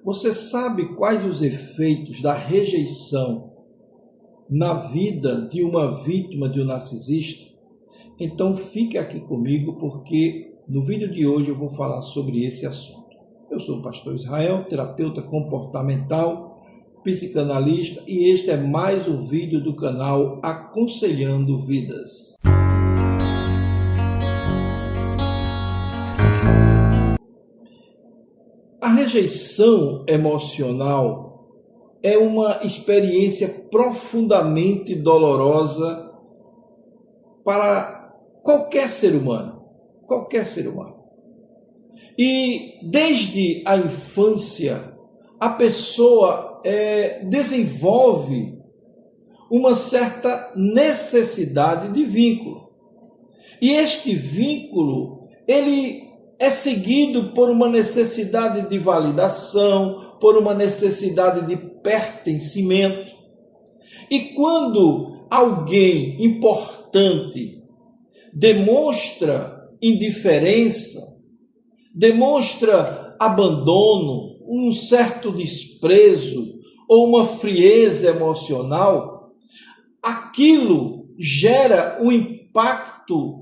Você sabe quais os efeitos da rejeição na vida de uma vítima de um narcisista? Então fique aqui comigo, porque no vídeo de hoje eu vou falar sobre esse assunto. Eu sou o pastor Israel, terapeuta comportamental, psicanalista, e este é mais um vídeo do canal Aconselhando Vidas. A rejeição emocional é uma experiência profundamente dolorosa para qualquer ser humano. Qualquer ser humano. E desde a infância, a pessoa desenvolve uma certa necessidade de vínculo. E este vínculo, ele é seguido por uma necessidade de validação, por uma necessidade de pertencimento. E quando alguém importante demonstra indiferença, demonstra abandono, um certo desprezo ou uma frieza emocional, aquilo gera um impacto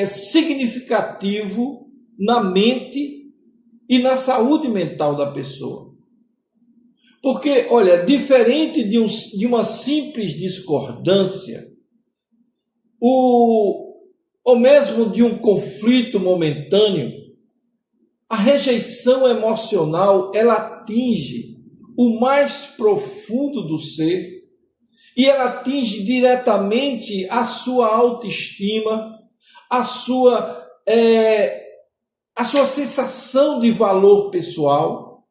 significativo na mente e na saúde mental da pessoa. Porque, olha, diferente de uma simples discordância, ou mesmo de um conflito momentâneo, a rejeição emocional, ela atinge o mais profundo do ser e ela atinge diretamente a sua autoestima, a sua sensação de valor pessoal.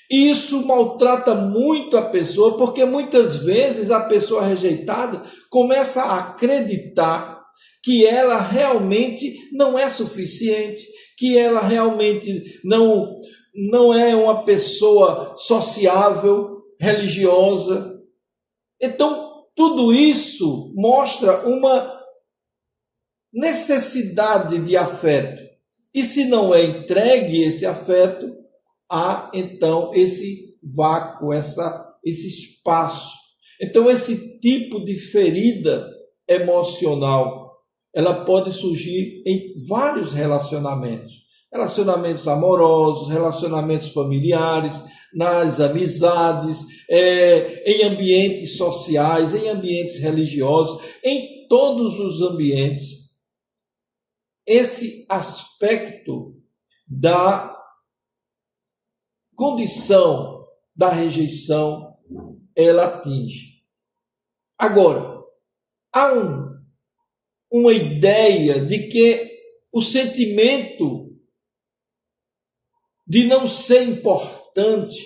E isso maltrata muito a pessoa, porque muitas vezes a pessoa rejeitada começa a acreditar que ela realmente não é suficiente, que ela realmente não é uma pessoa sociável, religiosa. Então, tudo isso mostra uma necessidade de afeto. E se não é entregue esse afeto, há então esse vácuo, esse espaço. Então, esse tipo de ferida emocional, ela pode surgir em vários relacionamentos. Relacionamentos amorosos, relacionamentos familiares, nas amizades, em ambientes sociais, em ambientes religiosos, em todos os ambientes. Esse aspecto da condição da rejeição, ela atinge. Agora, há uma ideia de que o sentimento de não ser importante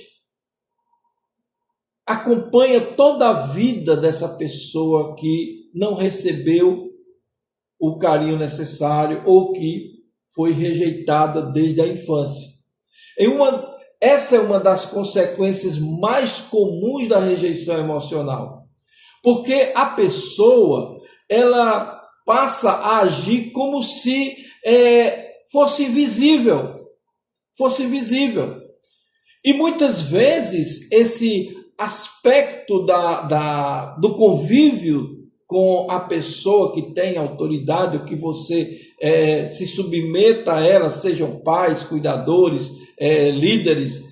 acompanha toda a vida dessa pessoa que não recebeu o carinho necessário ou que foi rejeitada desde a infância. Essa é uma das consequências mais comuns da rejeição emocional, porque a pessoa ela passa a agir como se fosse invisível. E muitas vezes esse aspecto do convívio com a pessoa que tem autoridade, ou que você se submeta a ela, sejam pais, cuidadores, líderes,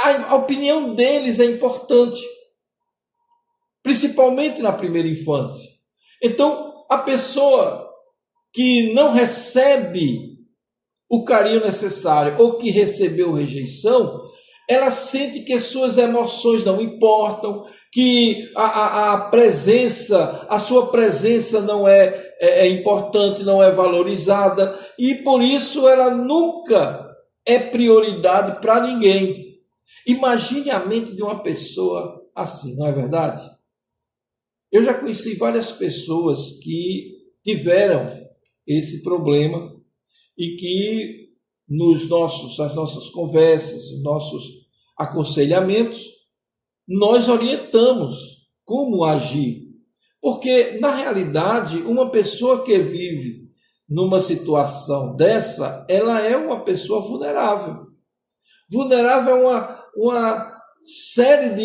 a opinião deles é importante, principalmente na primeira infância. Então, a pessoa que não recebe o carinho necessário ou que recebeu rejeição, ela sente que suas emoções não importam, que a sua presença não é importante, não é valorizada, e por isso ela nunca é prioridade para ninguém. Imagine a mente de uma pessoa assim, não é verdade? Eu já conheci várias pessoas que tiveram esse problema e que nas nossas conversas, nos nossos aconselhamentos, nós orientamos como agir. Porque, na realidade, uma pessoa que vive numa situação dessa, ela é uma pessoa vulnerável. vulnerável a uma série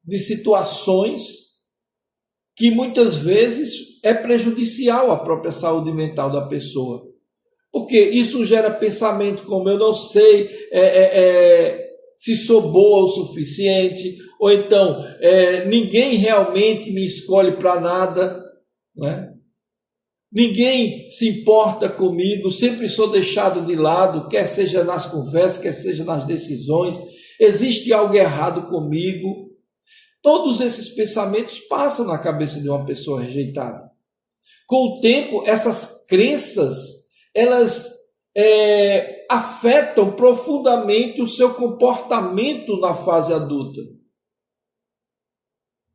de situações que muitas vezes é prejudicial à própria saúde mental da pessoa. Porque isso gera pensamento como eu não sei se sou boa o suficiente, ou então ninguém realmente me escolhe para nada, né? Ninguém se importa comigo, sempre sou deixado de lado, quer seja nas conversas, quer seja nas decisões, existe algo errado comigo. Todos esses pensamentos passam na cabeça de uma pessoa rejeitada. Com o tempo, essas crenças, elas afetam profundamente o seu comportamento na fase adulta.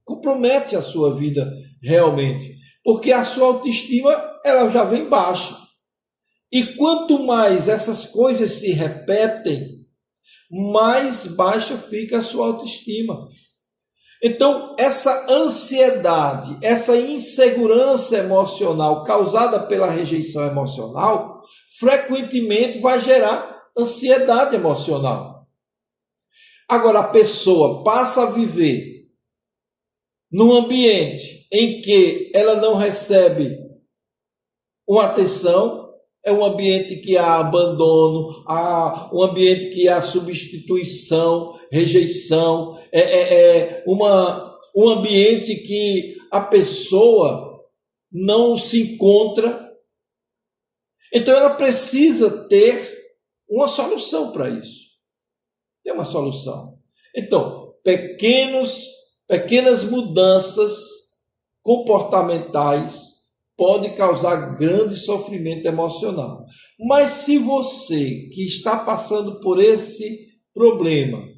Compromete a sua vida realmente, porque a sua autoestima ela já vem baixa. E quanto mais essas coisas se repetem, mais baixa fica a sua autoestima. Então, essa ansiedade, essa insegurança emocional causada pela rejeição emocional, frequentemente vai gerar ansiedade emocional. Agora, a pessoa passa a viver num ambiente em que ela não recebe uma atenção, é um ambiente que há abandono, um ambiente que há substituição, rejeição, um ambiente que a pessoa não se encontra. Então ela precisa ter uma solução para isso. Tem uma solução. Então, pequenas mudanças comportamentais podem causar grande sofrimento emocional. Mas se você que está passando por esse problema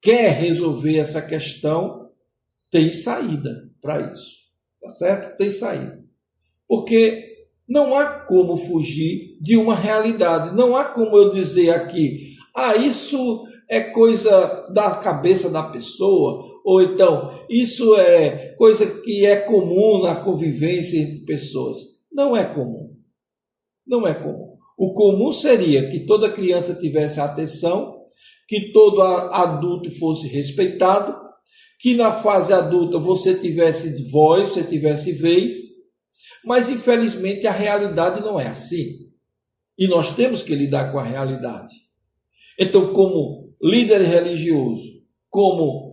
quer resolver essa questão, tem saída para isso. Tá certo? Tem saída. Porque não há como fugir de uma realidade. Não há como eu dizer aqui, isso é coisa da cabeça da pessoa, ou então, isso é coisa que é comum na convivência entre pessoas. Não é comum. Não é comum. O comum seria que toda criança tivesse atenção, que todo adulto fosse respeitado, que na fase adulta você tivesse voz, você tivesse vez, mas infelizmente a realidade não é assim. E nós temos que lidar com a realidade. Então, como líder religioso, como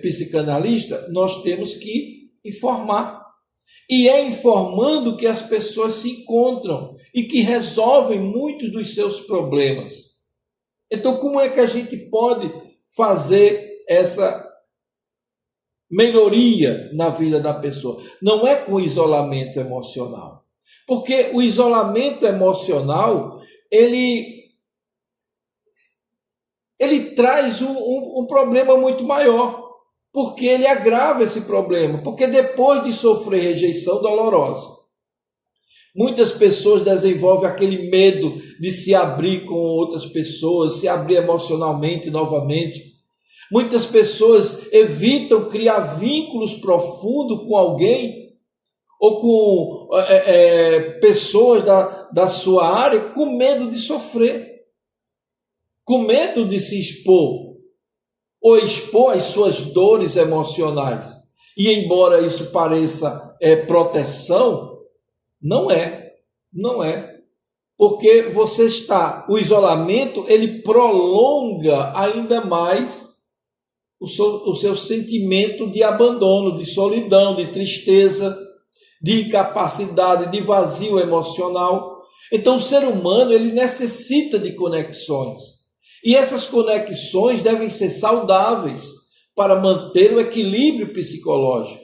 psicanalista, nós temos que informar. E é informando que as pessoas se encontram e que resolvem muitos dos seus problemas. Então, como é que a gente pode fazer essa melhoria na vida da pessoa? Não é com isolamento emocional. Porque o isolamento emocional, ele traz um problema muito maior, porque ele agrava esse problema, porque depois de sofrer rejeição dolorosa, muitas pessoas desenvolvem aquele medo de se abrir com outras pessoas, se abrir emocionalmente novamente. Muitas pessoas evitam criar vínculos profundos com alguém, ou com pessoas da sua área, com medo de sofrer, com medo de se expor, ou expor as suas dores emocionais. E embora isso pareça proteção, não é. Porque o isolamento, ele prolonga ainda mais o seu sentimento de abandono, de solidão, de tristeza, de incapacidade, de vazio emocional. Então o ser humano, ele necessita de conexões. E essas conexões devem ser saudáveis para manter o equilíbrio psicológico.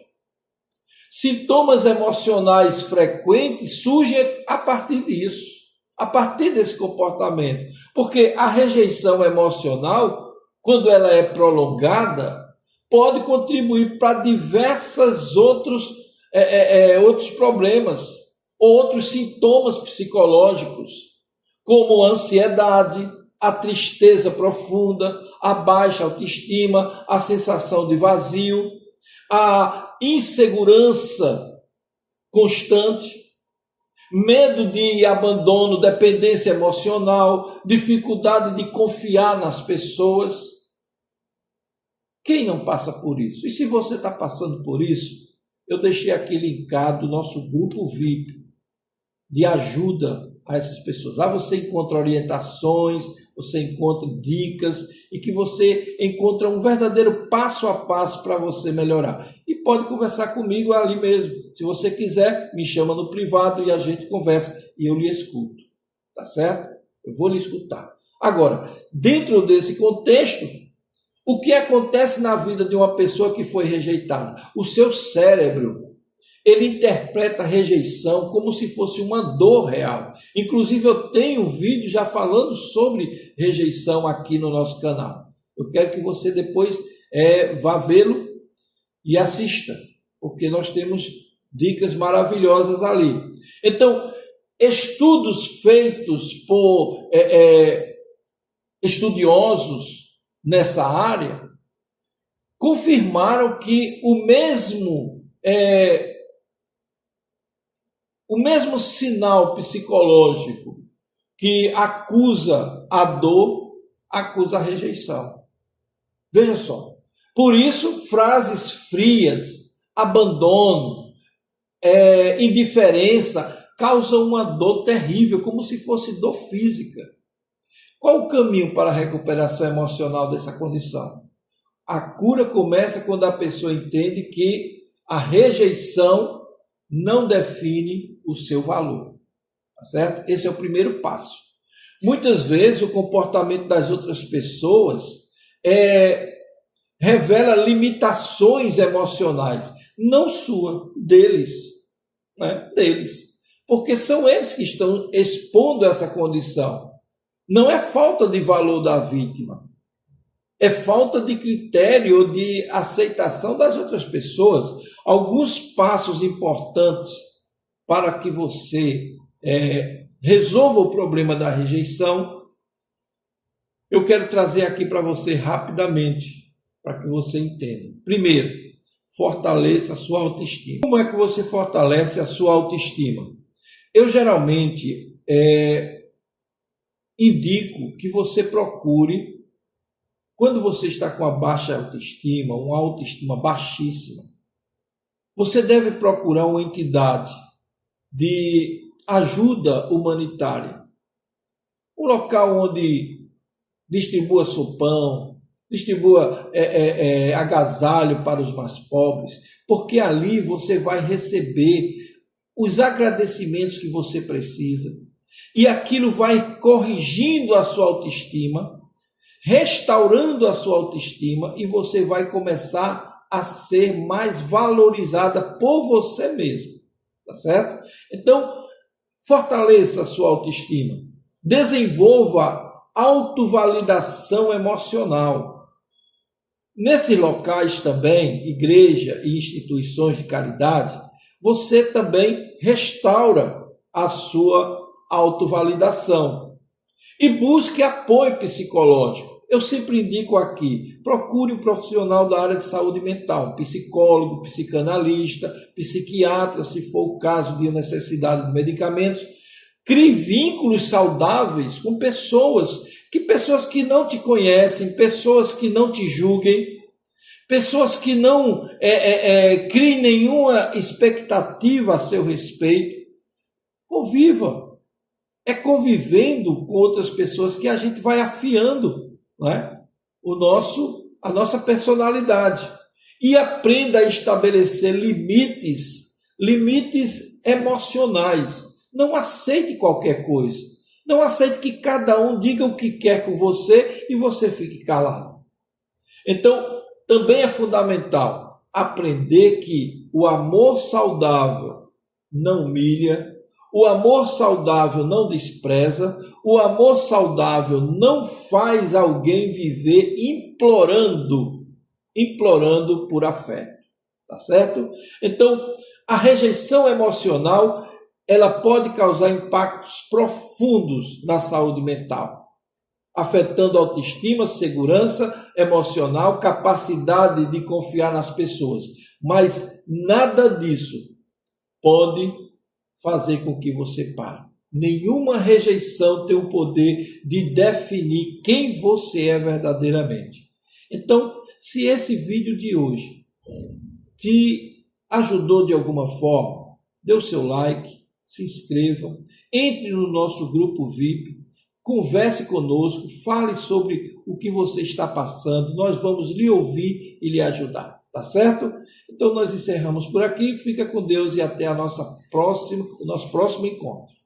Sintomas emocionais frequentes surgem a partir disso, a partir desse comportamento. Porque a rejeição emocional, quando ela é prolongada, pode contribuir para diversos outros problemas, outros sintomas psicológicos, como a ansiedade, a tristeza profunda, a baixa autoestima, a sensação de vazio, a insegurança constante. medo de abandono, dependência emocional, dificuldade de confiar nas pessoas. Quem não passa por isso? E se você está passando por isso, eu deixei aqui linkado o nosso grupo VIP de ajuda a essas pessoas. Lá você encontra orientações, você encontra dicas e que você encontra um verdadeiro passo a passo para você melhorar. E pode conversar comigo ali mesmo. Se você quiser, me chama no privado e a gente conversa e eu lhe escuto. Tá certo? Eu vou lhe escutar. Agora, dentro desse contexto, o que acontece na vida de uma pessoa que foi rejeitada? O seu cérebro, ele interpreta a rejeição como se fosse uma dor real. Inclusive, eu tenho um vídeo já falando sobre rejeição aqui no nosso canal. Eu quero que você depois vá vê-lo e assista, porque nós temos dicas maravilhosas ali. Então, estudos feitos por estudiosos nessa área confirmaram que o mesmo sinal psicológico que acusa a dor, acusa a rejeição. Veja só. Por isso, frases frias, abandono, indiferença, causam uma dor terrível, como se fosse dor física. Qual o caminho para a recuperação emocional dessa condição? A cura começa quando a pessoa entende que a rejeição não define o seu valor, tá certo? Esse é o primeiro passo. Muitas vezes o comportamento das outras pessoas revela limitações emocionais, não sua, deles, né? Deles, porque são eles que estão expondo essa condição. Não é falta de valor da vítima, é falta de critério ou de aceitação das outras pessoas. Alguns passos importantes para que você resolva o problema da rejeição, eu quero trazer aqui para você rapidamente, para que você entenda. Primeiro, fortaleça a sua autoestima. Como é que você fortalece a sua autoestima? Eu geralmente indico que você procure, quando você está com a baixa autoestima, uma autoestima baixíssima, você deve procurar uma entidade de ajuda humanitária. Um local onde distribua sopão, distribua agasalho para os mais pobres, porque ali você vai receber os agradecimentos que você precisa. E aquilo vai corrigindo a sua autoestima, restaurando a sua autoestima, e você vai começar a ser mais valorizada por você mesmo, tá certo? Então, fortaleça a sua autoestima, desenvolva autovalidação emocional. Nesses locais também, igreja e instituições de caridade, você também restaura a sua autovalidação e busque apoio psicológico. Eu sempre indico aqui, procure um profissional da área de saúde mental, psicólogo, psicanalista, psiquiatra, se for o caso de necessidade de medicamentos. Crie vínculos saudáveis com pessoas que não te conhecem, pessoas que não te julguem, pessoas que não criem nenhuma expectativa a seu respeito. Conviva. É convivendo com outras pessoas que a gente vai afiando, não é? a nossa personalidade. E aprenda a estabelecer limites emocionais. Não aceite qualquer coisa. Não aceite que cada um diga o que quer com você e você fique calado. Então, também é fundamental aprender que o amor saudável não humilha, o amor saudável não despreza, o amor saudável não faz alguém viver implorando por afeto, tá certo? Então, a rejeição emocional, ela pode causar impactos profundos na saúde mental, afetando a autoestima, segurança emocional, capacidade de confiar nas pessoas. Mas nada disso pode fazer com que você pare. Nenhuma rejeição tem o poder de definir quem você é verdadeiramente. Então, se esse vídeo de hoje te ajudou de alguma forma, dê o seu like, se inscreva, entre no nosso grupo VIP, converse conosco, fale sobre o que você está passando, nós vamos lhe ouvir e lhe ajudar, tá certo? Então nós encerramos por aqui, fica com Deus e até o nosso próximo encontro.